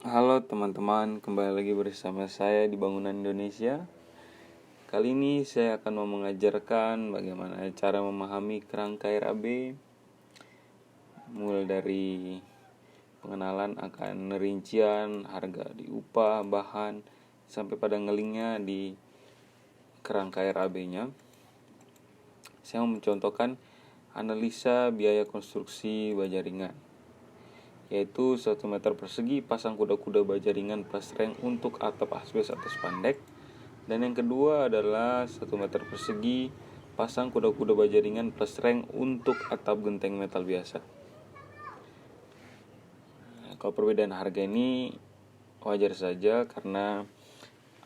Halo teman-teman, kembali lagi bersama saya di Bangunan Indonesia. Kali ini saya akan mau mengajarkan bagaimana cara memahami kerangka RAB, mulai dari pengenalan akan rincian, harga di upah, bahan, sampai pada ngelingnya di kerangka RAB-nya. Saya mau mencontohkan analisa biaya konstruksi baja ringan, yaitu 1 meter persegi pasang kuda-kuda baja ringan plus reng untuk atap asbes atau spandek. Dan yang kedua adalah 1 meter persegi pasang kuda-kuda baja ringan plus reng untuk atap genteng metal biasa. Kalau perbedaan harga ini wajar saja karena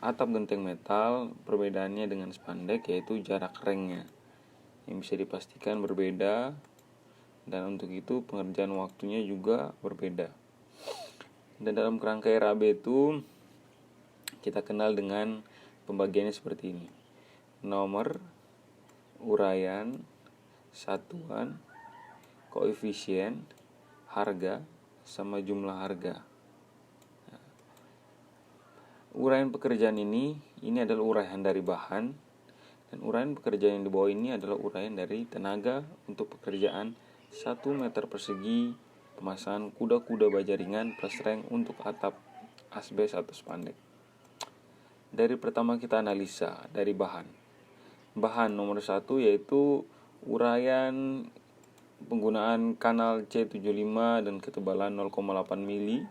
atap genteng metal perbedaannya dengan spandek yaitu jarak rengnya yang bisa dipastikan berbeda, dan untuk itu pengerjaan waktunya juga berbeda. Dan dalam kerangka RAB itu kita kenal dengan pembagiannya seperti ini: nomor, uraian, satuan, koefisien, harga, sama jumlah harga. Uraian pekerjaan ini adalah uraian dari bahan, dan uraian pekerjaan yang di bawah ini adalah uraian dari tenaga untuk pekerjaan 1 meter persegi pemasangan kuda-kuda baja ringan plus reng untuk atap asbes atau spandek. Dari pertama kita analisa dari bahan. Bahan nomor 1 yaitu uraian penggunaan kanal C75 dan ketebalan 0,8 mili.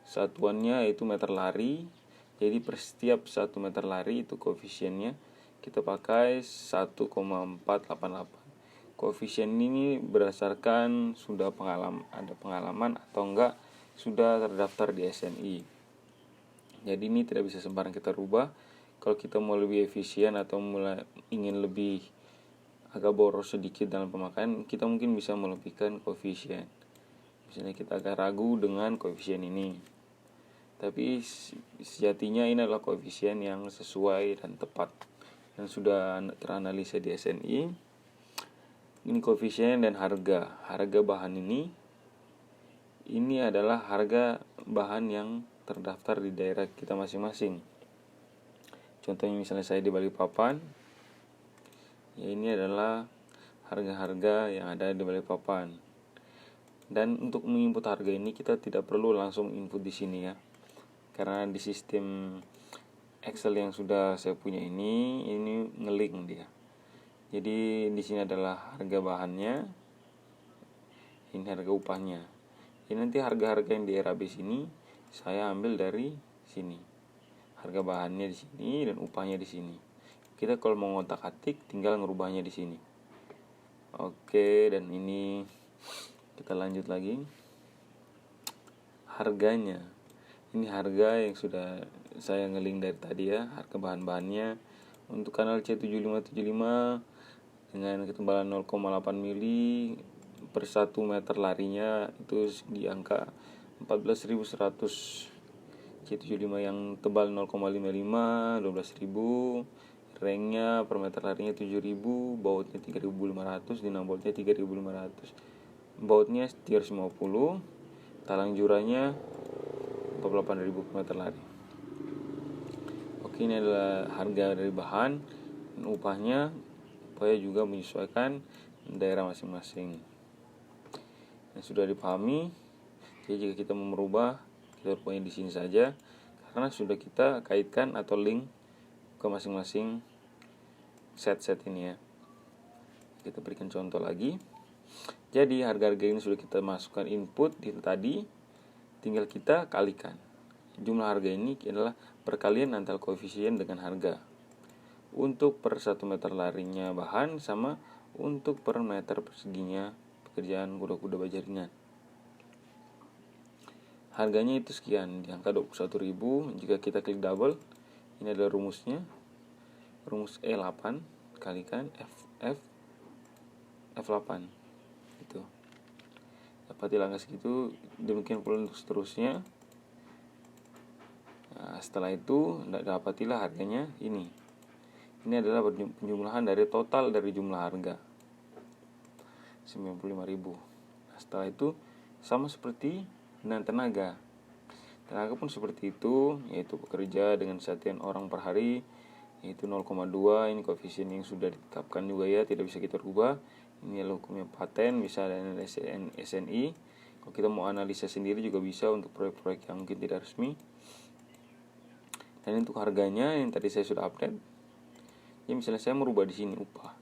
Satuannya yaitu meter lari. Jadi per setiap 1 meter lari itu koefisiennya kita pakai 1,488. Koefisien ini berdasarkan sudah ada pengalaman atau enggak sudah terdaftar di SNI. Jadi ini tidak bisa sembarang kita rubah. Kalau kita mau lebih efisien atau ingin lebih agak boros sedikit dalam pemakaian, kita mungkin bisa melebihkan koefisien. Misalnya kita agak ragu dengan koefisien ini, tapi sejatinya ini adalah koefisien yang sesuai dan tepat dan sudah teranalisa di SNI. Ini koefisien dan harga bahan ini adalah harga bahan yang terdaftar di daerah kita masing-masing. Contohnya misalnya saya di Balikpapan, ya ini adalah harga-harga yang ada di Balikpapan. Dan untuk menginput harga ini kita tidak perlu langsung input di sini ya, karena di sistem Excel yang sudah saya punya ini ngelink dia. Jadi di sini adalah harga bahannya, ini harga upahnya. Jadi nanti harga-harga yang di RAB sini saya ambil dari sini. Harga bahannya di sini dan upahnya di sini. Kita kalau mau ngotak-atik tinggal ngerubahnya di sini. Oke, dan ini kita lanjut lagi. Harganya. Ini harga yang sudah saya ngeling dari tadi ya, harga bahan-bahannya. Untuk kanal C7575 dengan ketebalan 0,8 mili per 1 meter larinya itu di angka 14.100. C75 yang tebal 0,55 12.000, rengnya per meter larinya 7.000, bautnya 3.500, dinamo boltnya 3.500, bautnya 350, talang juranya 48.000 per meter lari. Oke, ini adalah harga dari bahan, dan upahnya juga menyesuaikan daerah masing-masing. Yang sudah dipahami. Jadi jika kita mau merubah, kita rubahnya di sini saja karena sudah kita kaitkan atau link ke masing-masing set ini ya. Kita berikan contoh lagi. Jadi harga-harga ini sudah kita masukkan input di tadi, tinggal kita kalikan. Jumlah harga ini adalah perkalian antara koefisien dengan harga. Untuk per 1 meter larinya bahan sama untuk per meter perseginya pekerjaan kuda-kuda baja ringan. Harganya itu sekian, di angka 21.000. Jika kita klik double, ini adalah rumusnya. Rumus E8 kalikan F8. Itu. Dapat angka segitu, demikian pula untuk seterusnya. Nah, setelah itu dapatilah harganya ini. Ini adalah penjumlahan dari total dari jumlah harga 95.000. Nah, setelah itu sama seperti dengan tenaga. Tenaga pun seperti itu, yaitu pekerja dengan kesehatan orang per hari yaitu 0,2. Ini koefisien yang sudah ditetapkan juga ya, tidak bisa kita rubah. Ini adalah hukumnya paten, bisa dan SNI. Kalau kita mau analisa sendiri juga bisa untuk proyek-proyek yang mungkin tidak resmi. Dan untuk harganya yang tadi saya sudah update. Ya misalnya saya merubah di sini upah.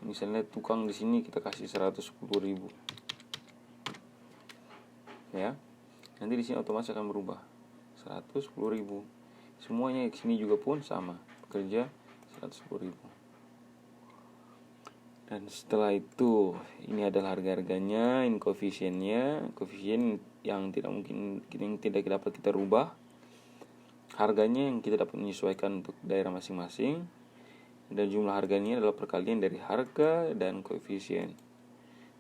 Misalnya tukang di sini kita kasih 110.000. Ya. Nanti di sini otomatis akan berubah 110.000. Semuanya di sini juga pun sama. Pekerja 110.000. Dan setelah itu ini adalah harga-harganya, ini koefisiennya, koefisien yang tidak mungkin yang tidak dapat kita rubah. Harganya yang kita dapat menyesuaikan untuk daerah masing-masing. Dan jumlah harganya adalah perkalian dari harga dan koefisien.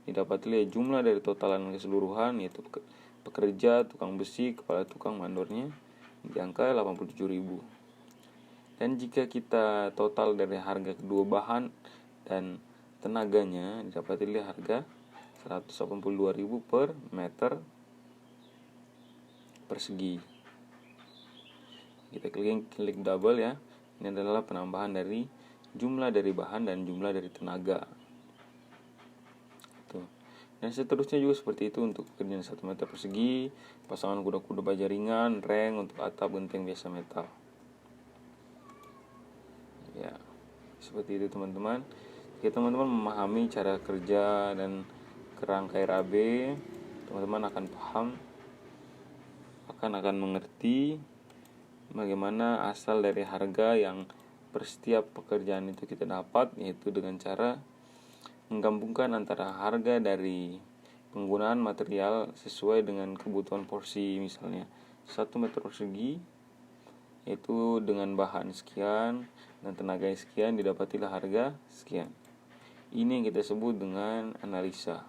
Didapat lihat jumlah dari totalan keseluruhan yaitu pekerja, tukang besi, kepala tukang, mandornya di angka 87.000. Dan jika kita total dari harga kedua bahan dan tenaganya, didapat lihat harga 182.000 per meter persegi. Kita klik double ya. Ini adalah penambahan dari jumlah dari bahan dan jumlah dari tenaga. Tuh. Dan seterusnya juga seperti itu untuk pekerjaan 1 meter persegi, pasangan kuda-kuda baja ringan, reng untuk atap, genteng biasa metal. Ya, seperti itu teman-teman. Jika teman-teman memahami cara kerja dan kerangka RAB, teman-teman akan paham, akan mengerti bagaimana asal dari harga yang per setiap pekerjaan itu kita dapat, yaitu dengan cara menggabungkan antara harga dari penggunaan material sesuai dengan kebutuhan porsi. Misalnya 1 meter persegi yaitu dengan bahan sekian dan tenaga sekian, didapatilah harga sekian. Ini yang kita sebut dengan analisa.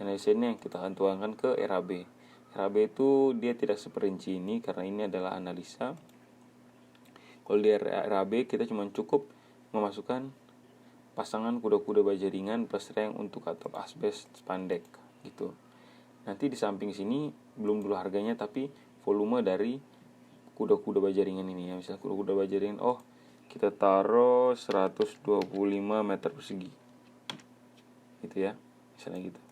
Analisa ini yang kita akan tuangkan ke RAB. RAB itu dia tidak seperinci ini karena ini adalah analisa. Kalau di RAB kita cuma cukup memasukkan pasangan kuda-kuda baja ringan plus reng untuk atap asbes spandek gitu. Nanti di samping sini belum dulu harganya tapi volume dari kuda-kuda baja ringan ini ya. Misalnya kuda-kuda baja ringan, kita taruh 125 meter persegi. Gitu ya. Misalnya gitu.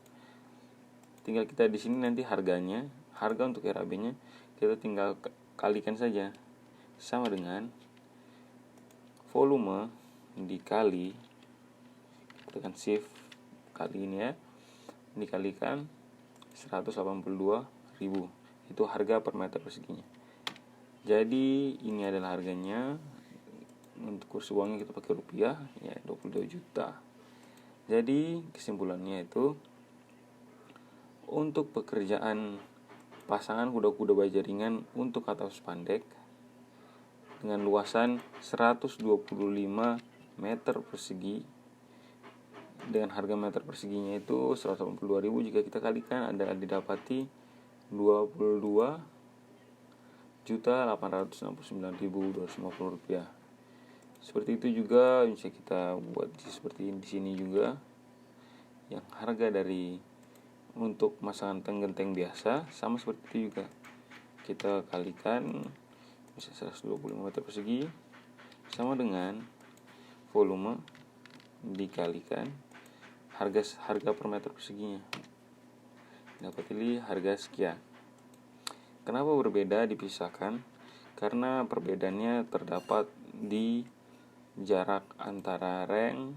Tinggal kita di sini nanti harganya, harga untuk RAB-nya kita tinggal kalikan saja. Sama dengan volume dikali, tekan shift kali ini ya, dikalikan 182.000. Itu harga per meter perseginya. Jadi ini adalah harganya. Untuk kurs uangnya kita pakai rupiah ya, 22 juta. Jadi kesimpulannya itu untuk pekerjaan pasangan kuda-kuda baja ringan untuk atap spandek dengan luasan 125 meter persegi dengan harga meter perseginya itu 182.000, jika kita kalikan adalah didapati 22.869.250 rupiah. Seperti itu juga bisa kita buat seperti di sini juga. Yang harga dari untuk pemasangan genteng biasa sama seperti itu juga. Kita kalikan bisa 125 meter persegi sama dengan volume dikalikan harga per meter perseginya. Dapat pilih harga sekian. Kenapa berbeda dipisahkan? Karena perbedaannya terdapat di jarak antara reng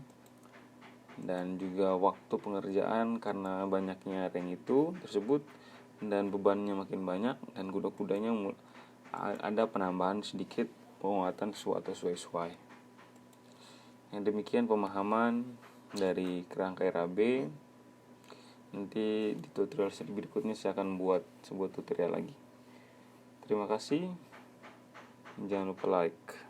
dan juga waktu pengerjaan, karena banyaknya reng itu tersebut dan bebannya makin banyak dan kuda-kudanya ada penambahan sedikit penguatan sesuai. Yang demikian pemahaman dari kerangka RAB. Nanti di tutorial berikutnya saya akan buat sebuah tutorial lagi. Terima kasih. Jangan lupa like.